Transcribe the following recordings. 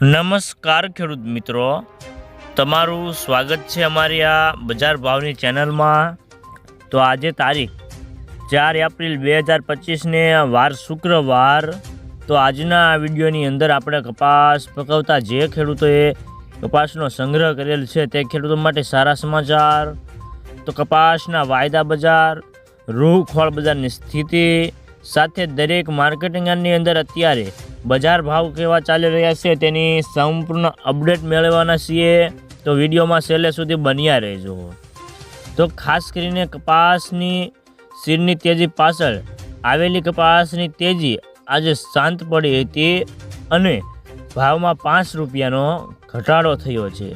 નમસ્કાર ખેડૂત મિત્રો, તમારું સ્વાગત છે અમારી આ બજાર ભાવની ચેનલમાં। તો આજે તારીખ 4 એપ્રિલ 2025ને વાર શુક્રવાર। તો આજના આ વિડીયોની અંદર આપણે કપાસ પકવતા જે ખેડૂતોએ કપાસનો સંગ્રહ કરેલ છે તે ખેડૂતો માટે સારા સમાચાર। તો કપાસના વાયદા બજાર, રૂ ખોળ બજારની સ્થિતિ સાથે દરેક માર્કેટિંગ યાર્ડની અંદર અત્યારે બજાર ભાવ કેવા ચાલી રહ્યા છે તેની સંપૂર્ણ અપડેટ મેળવવાના છીએ। તો વિડીયોમાં છેલ્લે સુધી બન્યા રહેજો। તો ખાસ કરીને કપાસની શીરની તેજી પાછળ આવેલી કપાસની તેજી આજે શાંત પડી હતી અને ભાવમાં 5 રૂપિયાનો ઘટાડો થયો છે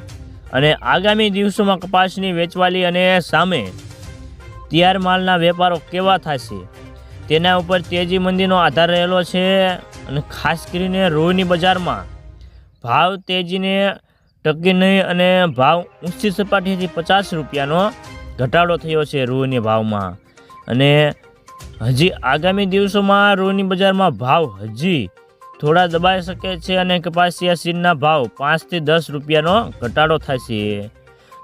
અને આગામી દિવસોમાં કપાસની વેચવાલી અને સામે તૈયાર માલના વેપારો કેવા થશે તેના ઉપર તેજી મંદીનો આધાર રહેલો છે। અને ખાસ કરીને રૂની બજારમાં ભાવ તેજીને ટકી નહીં અને ભાવ ઊંચી સપાટીથી 50 રૂપિયાનો ઘટાડો થયો છે રૂની ભાવમાં। અને હજી આગામી દિવસોમાં રૂની બજારમાં ભાવ હજી થોડા દબાઈ શકે છે અને કપાસિયા શીરના ભાવ 5 થી 10 રૂપિયાનો ઘટાડો થશે।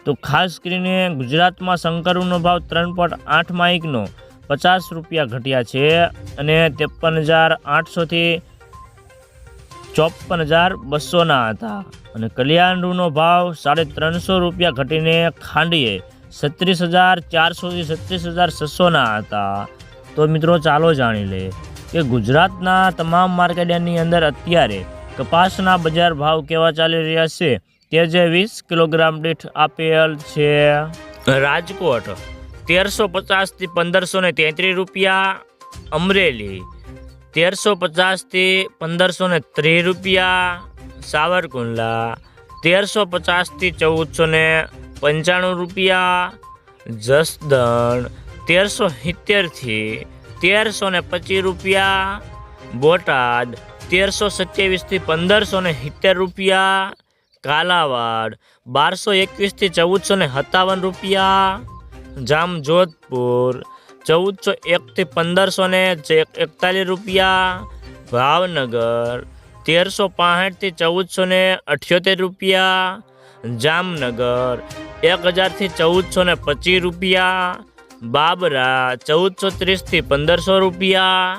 તો ખાસ કરીને ગુજરાતમાં શંકરનો ભાવ 3.8 માઇકનો 50 રૂપિયા ઘટ્યા છે અને 53,800 થી 54,200 હતા અને કલ્યાણનો ભાવ 350 રૂપિયા ઘટીને ખાંડીએ 36,400 થી 36,600 હતા। તો મિત્રો ચાલો જાણી લે કે ગુજરાતના તમામ માર્કેટની અંદર અત્યારે કપાસના બજાર ભાવ કેવા ચાલી રહ્યા છે તે જે 20 કિલોગ્રામ દીઠ આપેલ છે। રાજકોટ 1350 થી 1533 રૂપિયા, અમરેલી 1350 થી 1530 રૂપિયા, સાવરકુંડલા 1350 થી 1495 રૂપિયા, જસદણ 1370 થી 1325 રૂપિયા, બોટાદ 1327 થી 1570 રૂપિયા, કાલાવાડ 1221 થી 1457 રૂપિયા, જામજોધપુર 1401 થી 1541 રૂપિયા, ભાવનગર 1365 થી 1478 રૂપિયા, જામનગર 1000 થી 1425 રૂપિયા, બાબરા 1430 થી 1500 રૂપિયા।